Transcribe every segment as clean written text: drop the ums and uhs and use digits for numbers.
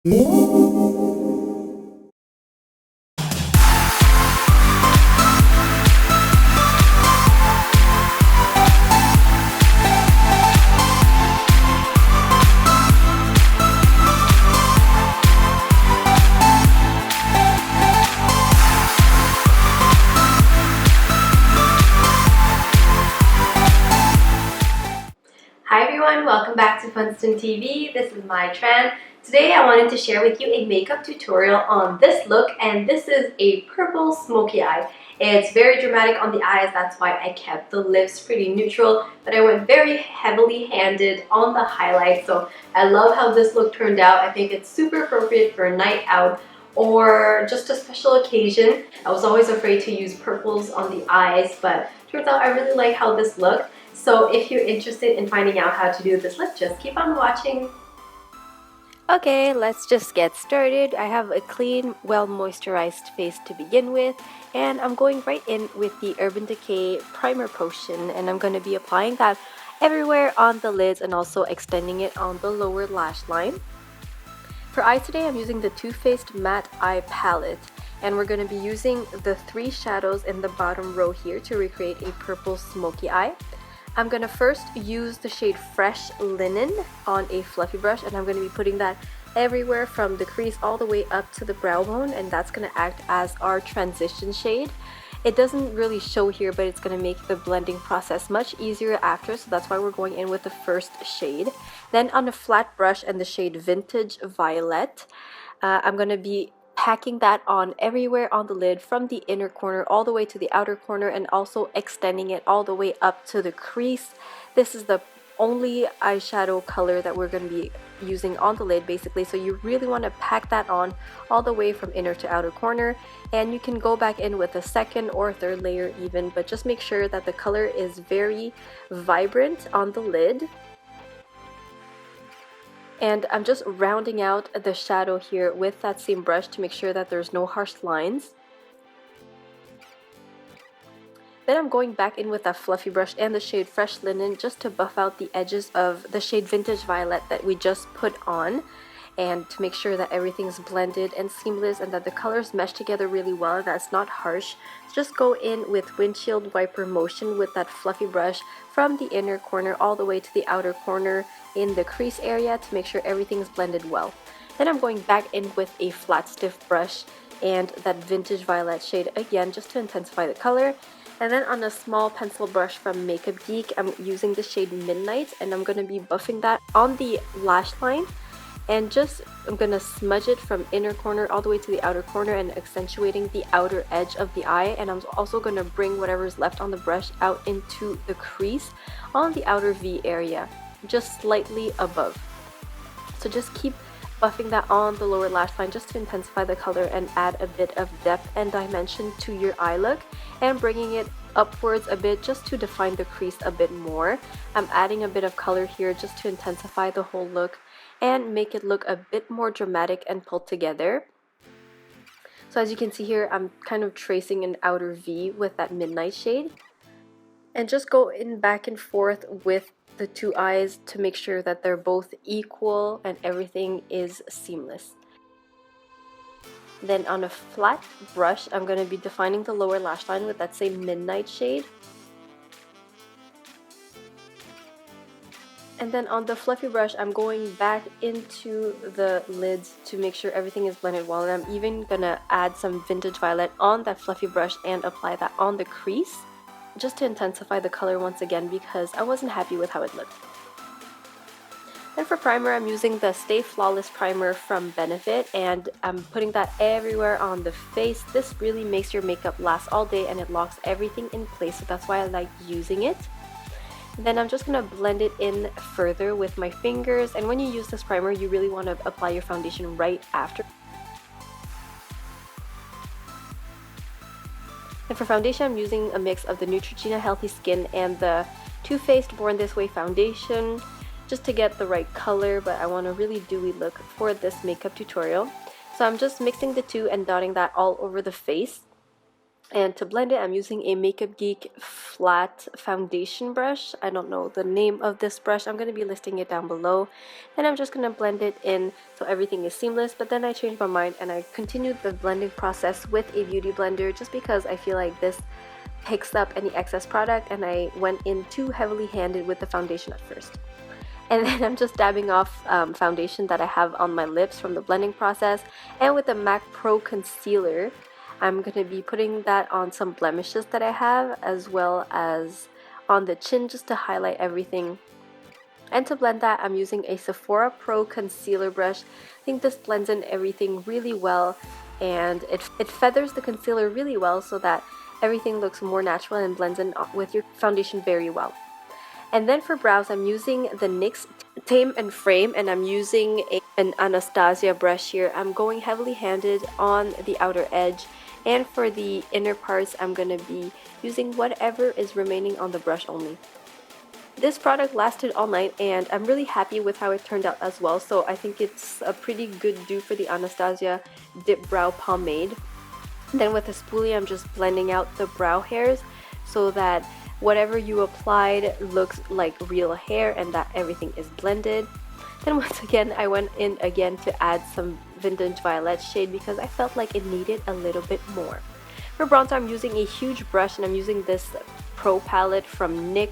Hi everyone, welcome back to FUNSTON TV. This is my Tran. Today I wanted to share with you a makeup tutorial on this look, and this is a purple smoky eye. It's very dramatic on the eyes, that's why I kept the lips pretty neutral, but I went very heavily handed on the highlight. So I love how this look turned out. I think it's super appropriate for a night out or just a special occasion. I was always afraid to use purples on the eyes, but turns out I really like how this looked. So if you're interested in finding out how to do this look, just keep on watching. Okay, let's just get started. I have a clean, well moisturized face to begin with, and I'm going right in with the Urban Decay Primer Potion, and I'm going to be applying that everywhere on the lids and also extending it on the lower lash line. For eye today, I'm using the Too Faced Matte Eye Palette, and we're going to be using the 3 shadows in the bottom row here to recreate a purple smoky eye. I'm going to first use the shade Fresh Linen on a fluffy brush, and I'm going to be putting that everywhere from the crease all the way up to the brow bone, and that's going to act as our transition shade. It doesn't really show here, but it's going to make the blending process much easier after, so that's why we're going in with the first shade. Then on a flat brush and the shade Vintage Violet, I'm going to be packing that on everywhere on the lid from the inner corner all the way to the outer corner, and also extending it all the way up to the crease. This is the only eyeshadow color that we're going to be using on the lid basically, so you really want to pack that on all the way from inner to outer corner, and you can go back in with a second or third layer even, but just make sure that the color is very vibrant on the lid. And I'm just rounding out the shadow here with that same brush to make sure that there's no harsh lines. Then I'm going back in with that fluffy brush and the shade Fresh Linen just to buff out the edges of the shade Vintage Violet that we just put on, and to make sure that everything's blended and seamless and that the colors mesh together really well, that's not harsh. Just go in with windshield wiper motion with that fluffy brush from the inner corner all the way to the outer corner in the crease area to make sure everything's blended well. Then I'm going back in with a flat stiff brush and that Vintage Violet shade again just to intensify the color. And then on a small pencil brush from Makeup Geek, I'm using the shade Midnight, and I'm going to be buffing that on the lash line. And I'm going to smudge it from inner corner all the way to the outer corner and accentuating the outer edge of the eye. And I'm also going to bring whatever's left on the brush out into the crease on the outer V area, just slightly above. So just keep buffing that on the lower lash line just to intensify the color and add a bit of depth and dimension to your eye look, and bringing it upwards a bit just to define the crease a bit more. I'm adding a bit of color here just to intensify the whole look and make it look a bit more dramatic and pulled together. So as you can see here, I'm kind of tracing an outer V with that Midnight shade, and just go in back and forth with the 2 eyes to make sure that they're both equal and everything is seamless. Then on a flat brush, I'm going to be defining the lower lash line with that same Midnight shade. And then on the fluffy brush, I'm going back into the lids to make sure everything is blended well, and I'm even going to add some Vintage Violet on that fluffy brush and apply that on the crease, just to intensify the color once again because I wasn't happy with how it looked. And for primer, I'm using the Stay Flawless primer from Benefit, and I'm putting that everywhere on the face. This really makes your makeup last all day and it locks everything in place, so that's why I like using it. Then I'm just going to blend it in further with my fingers, and when you use this primer, you really want to apply your foundation right after. And for foundation, I'm using a mix of the Neutrogena Healthy Skin and the Too Faced Born This Way foundation just to get the right color, but I want a really dewy look for this makeup tutorial. So I'm just mixing the two and dotting that all over the face. And to blend it, I'm using a Makeup Geek flat foundation brush. I don't know the name of this brush. I'm going to be listing it down below. And I'm just going to blend it in so everything is seamless. But then I changed my mind and I continued the blending process with a beauty blender just because I feel like this picks up any excess product, and I went in too heavily handed with the foundation at first. And then I'm just dabbing off foundation that I have on my lips from the blending process. And with the MAC Pro Concealer, I'm going to be putting that on some blemishes that I have, as well as on the chin, just to highlight everything. And to blend that, I'm using a Sephora Pro Concealer brush. I think this blends in everything really well, and it feathers the concealer really well so that everything looks more natural and blends in with your foundation very well. And then for brows, I'm using the NYX Tame Frame, and I'm using an Anastasia brush here. I'm going heavily handed on the outer edge, and for the inner parts, I'm going to be using whatever is remaining on the brush only. This product lasted all night, and I'm really happy with how it turned out as well, so I think it's a pretty good dupe for the Anastasia Dip Brow Pomade. Then with a spoolie, I'm just blending out the brow hairs so that whatever you applied looks like real hair and that everything is blended. Then once again, I went in again to add some Vintage Violet shade because I felt like it needed a little bit more. For bronzer, I'm using a huge brush, and I'm using this Pro palette from NYX.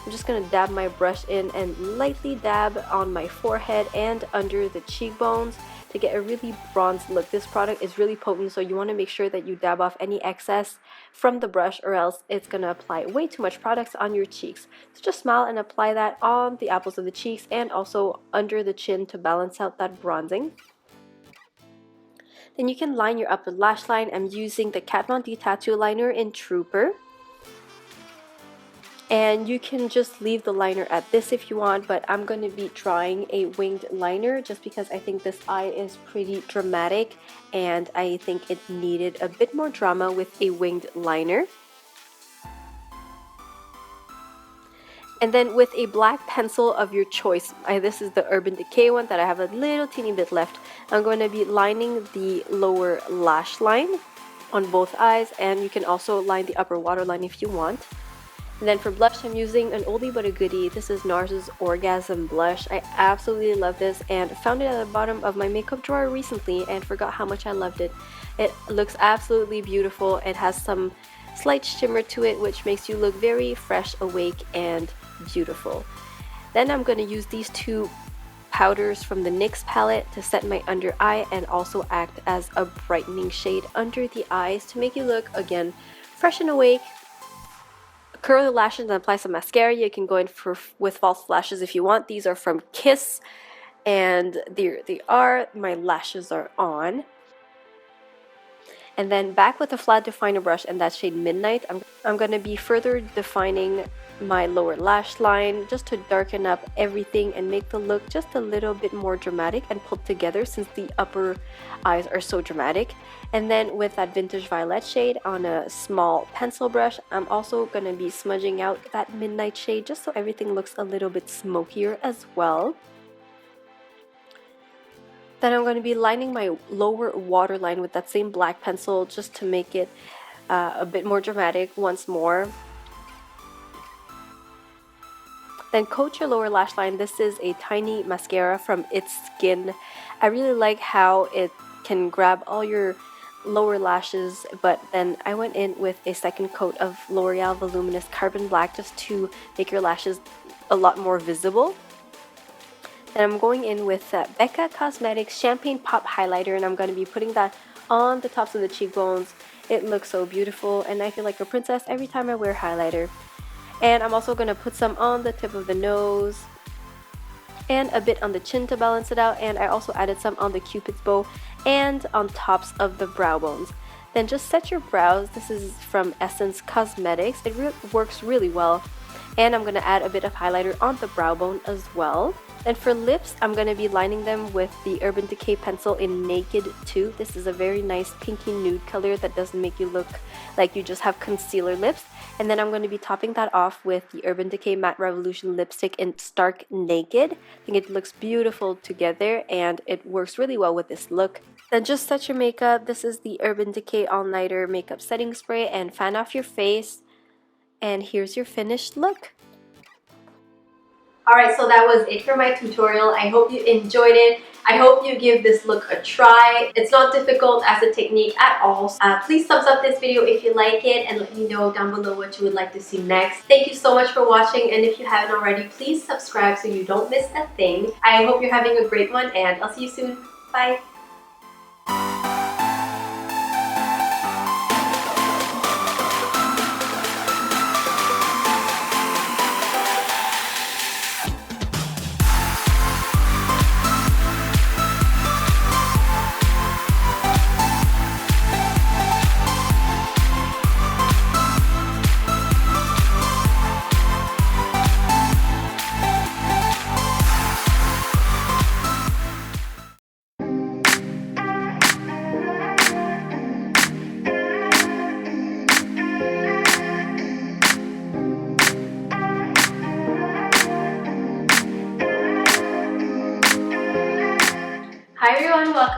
I'm just going to dab my brush in and lightly dab on my forehead and under the cheekbones to get a really bronzed look. This product is really potent, so you want to make sure that you dab off any excess from the brush, or else it's going to apply way too much products on your cheeks. So just smile and apply that on the apples of the cheeks and also under the chin to balance out that bronzing. Then you can line your upper lash line. I'm using the Kat Von D Tattoo Liner in Trooper. And you can just leave the liner at this if you want, but I'm going to be trying a winged liner just because I think this eye is pretty dramatic and I think it needed a bit more drama with a winged liner. And then with a black pencil of your choice, this is the Urban Decay one that I have a little teeny bit left, I'm going to be lining the lower lash line on both eyes, and you can also line the upper waterline if you want. And then for blush, I'm using an oldie but a goodie. This is NARS's Orgasm blush. I absolutely love this and found it at the bottom of my makeup drawer recently and forgot how much I loved it. It looks absolutely beautiful. It has some slight shimmer to it, which makes you look very fresh, awake, and beautiful. Then I'm going to use these two powders from the NYX palette to set my under eye and also act as a brightening shade under the eyes to make you look, again, fresh and awake. Curl the lashes and apply some mascara. You can go in with false lashes if you want. These are from Kiss, and there they are. My lashes are on. And then back with a flat definer brush and that shade Midnight, I'm going to be further defining my lower lash line just to darken up everything and make the look just a little bit more dramatic and pulled together since the upper eyes are so dramatic. And then with that Vintage Violet shade on a small pencil brush, I'm also going to be smudging out that Midnight shade just so everything looks a little bit smokier as well. Then I'm going to be lining my lower waterline with that same black pencil just to make it a bit more dramatic once more. Then coat your lower lash line. This is a tiny mascara from It's Skin. I really like how it can grab all your lower lashes, but then I went in with a second coat of L'Oreal Voluminous Carbon Black just to make your lashes a lot more visible. And I'm going in with BECCA Cosmetics Champagne Pop Highlighter, and I'm going to be putting that on the tops of the cheekbones. It looks so beautiful, and I feel like a princess every time I wear highlighter. And I'm also going to put some on the tip of the nose and a bit on the chin to balance it out, and I also added some on the cupid's bow and on tops of the brow bones. Then just set your brows. This is from Essence Cosmetics. It works really well. And I'm going to add a bit of highlighter on the brow bone as well. And for lips, I'm going to be lining them with the Urban Decay pencil in Naked 2. This is a very nice pinky nude color that doesn't make you look like you just have concealer lips. And then I'm going to be topping that off with the Urban Decay Matte Revolution lipstick in Stark Naked. I think it looks beautiful together and it works really well with this look. Then just set your makeup. This is the Urban Decay All Nighter Makeup Setting Spray, and fan off your face. And here's your finished look. Alright, so that was it for my tutorial. I hope you enjoyed it. I hope you give this look a try. It's not difficult as a technique at all. Please thumbs up this video if you like it and let me know down below what you would like to see next. Thank you so much for watching, and if you haven't already, please subscribe so you don't miss a thing. I hope you're having a great one, and I'll see you soon. Bye! Hi everyone, welcome